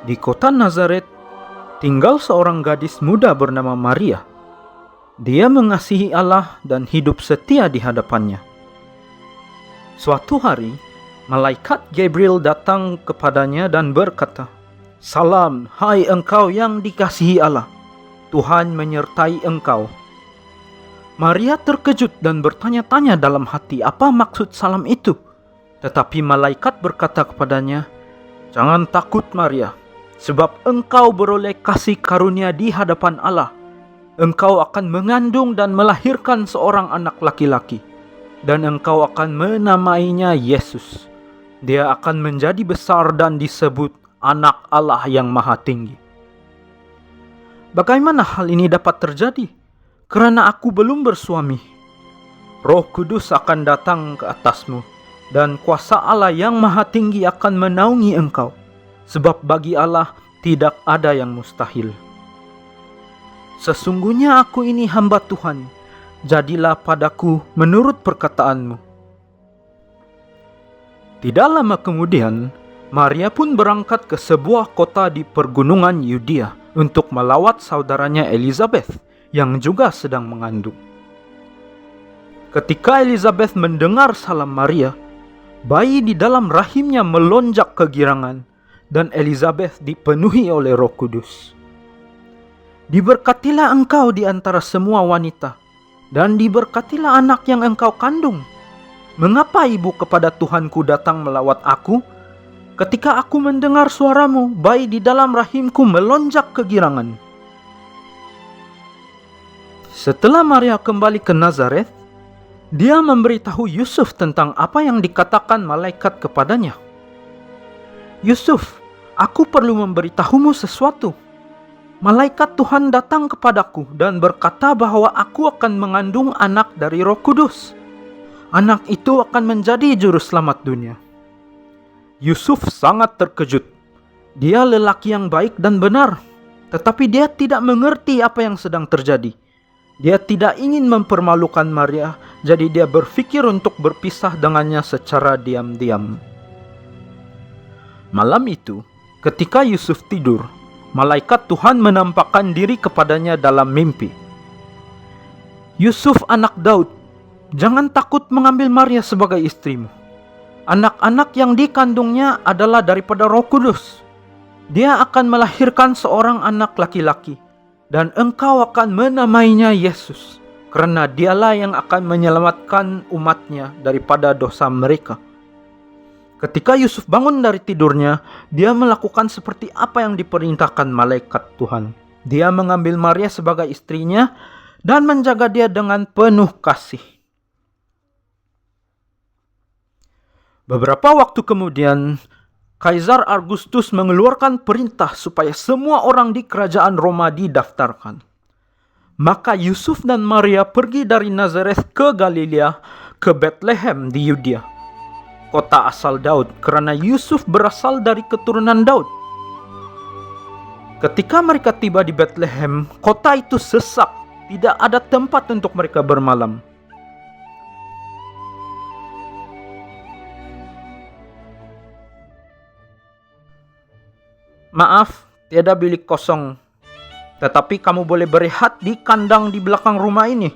Di kota Nazaret tinggal seorang gadis muda bernama Maria. Dia mengasihi Allah dan hidup setia di hadapannya. Suatu hari, malaikat Gabriel datang kepadanya dan berkata, "Salam, hai engkau yang dikasihi Allah. Tuhan menyertai engkau." Maria terkejut dan bertanya-tanya dalam hati apa maksud salam itu. Tetapi malaikat berkata kepadanya, "Jangan takut Maria, sebab engkau beroleh kasih karunia di hadapan Allah. Engkau akan mengandung dan melahirkan seorang anak laki-laki, dan engkau akan menamainya Yesus. Dia akan menjadi besar dan disebut Anak Allah yang Maha Tinggi." Bagaimana hal ini dapat terjadi? Karena aku belum bersuami. Roh Kudus akan datang ke atasmu, dan kuasa Allah yang Maha Tinggi akan menaungi engkau. Sebab bagi Allah tidak ada yang mustahil. Sesungguhnya aku ini hamba Tuhan, jadilah padaku menurut perkataanmu. Tidak lama kemudian, Maria pun berangkat ke sebuah kota di pergunungan Yudea untuk melawat saudaranya Elizabeth yang juga sedang mengandung. Ketika Elizabeth mendengar salam Maria, bayi di dalam rahimnya melonjak kegirangan dan Elizabeth dipenuhi oleh Roh Kudus. "Diberkatilah engkau di antara semua wanita, dan diberkatilah anak yang engkau kandung. Mengapa ibu kepada Tuhanku datang melawat aku? Ketika aku mendengar suaramu, bayi di dalam rahimku melonjak kegirangan." Setelah Maria kembali ke Nazaret, dia memberitahu Yusuf tentang apa yang dikatakan malaikat kepadanya. "Yusuf, aku perlu memberitahumu sesuatu. Malaikat Tuhan datang kepadaku dan berkata bahwa aku akan mengandung anak dari Roh Kudus. Anak itu akan menjadi juru selamat dunia." Yusuf sangat terkejut. Dia lelaki yang baik dan benar, tetapi dia tidak mengerti apa yang sedang terjadi. Dia tidak ingin mempermalukan Maria, jadi dia berpikir untuk berpisah dengannya secara diam-diam. Malam itu, ketika Yusuf tidur, malaikat Tuhan menampakkan diri kepadanya dalam mimpi. "Yusuf anak Daud, jangan takut mengambil Maria sebagai istrimu. Anak-anak yang dikandungnya adalah daripada Roh Kudus. Dia akan melahirkan seorang anak laki-laki, dan engkau akan menamainya Yesus, karena dialah yang akan menyelamatkan umatnya daripada dosa mereka." Ketika Yusuf bangun dari tidurnya, dia melakukan seperti apa yang diperintahkan malaikat Tuhan. Dia mengambil Maria sebagai istrinya dan menjaga dia dengan penuh kasih. Beberapa waktu kemudian, Kaisar Augustus mengeluarkan perintah supaya semua orang di kerajaan Roma didaftarkan. Maka Yusuf dan Maria pergi dari Nazaret ke Galilea, ke Bethlehem di Yudea, kota asal Daud, karena Yusuf berasal dari keturunan Daud. Ketika mereka tiba di Bethlehem, kota itu sesak, tidak ada tempat untuk mereka bermalam. "Maaf, tiada bilik kosong, tetapi kamu boleh berehat di kandang di belakang rumah ini."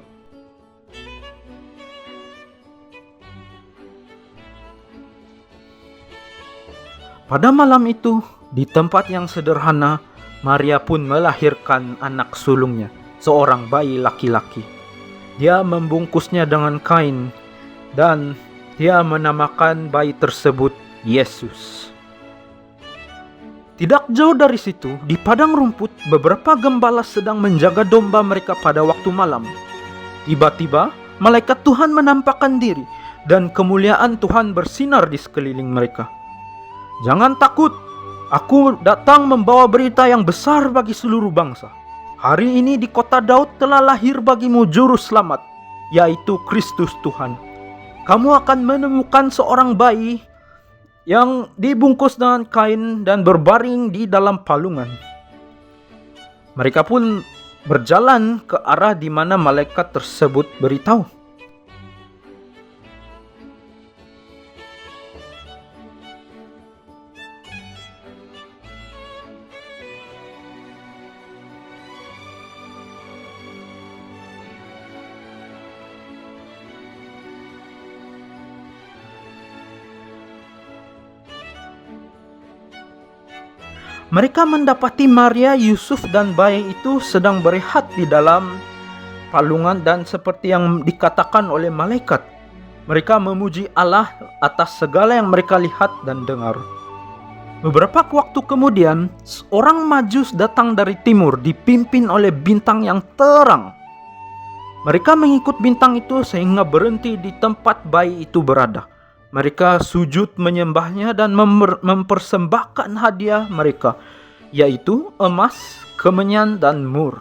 Pada malam itu, di tempat yang sederhana, Maria pun melahirkan anak sulungnya, seorang bayi laki-laki. Dia membungkusnya dengan kain, dan dia menamakan bayi tersebut Yesus. Tidak jauh dari situ, di padang rumput, beberapa gembala sedang menjaga domba mereka pada waktu malam. Tiba-tiba, malaikat Tuhan menampakkan diri, dan kemuliaan Tuhan bersinar di sekeliling mereka. "Jangan takut, aku datang membawa berita yang besar bagi seluruh bangsa. Hari ini di kota Daud telah lahir bagimu juru selamat, yaitu Kristus Tuhan. Kamu akan menemukan seorang bayi yang dibungkus dengan kain dan berbaring di dalam palungan." Mereka pun berjalan ke arah di mana malaikat tersebut beritahu. Mereka mendapati Maria, Yusuf, dan bayi itu sedang berehat di dalam palungan, dan seperti yang dikatakan oleh malaikat, mereka memuji Allah atas segala yang mereka lihat dan dengar. Beberapa waktu kemudian, seorang Majus datang dari timur dipimpin oleh bintang yang terang. Mereka mengikut bintang itu sehingga berhenti di tempat bayi itu berada. Mereka sujud menyembahnya dan mempersembahkan hadiah mereka, yaitu emas, kemenyan, dan mur.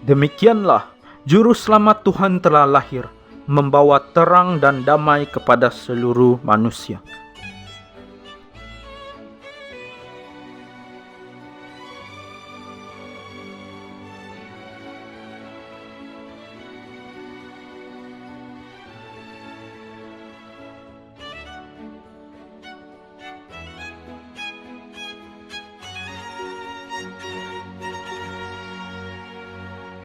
Demikianlah Juru Selamat Tuhan telah lahir, membawa terang dan damai kepada seluruh manusia.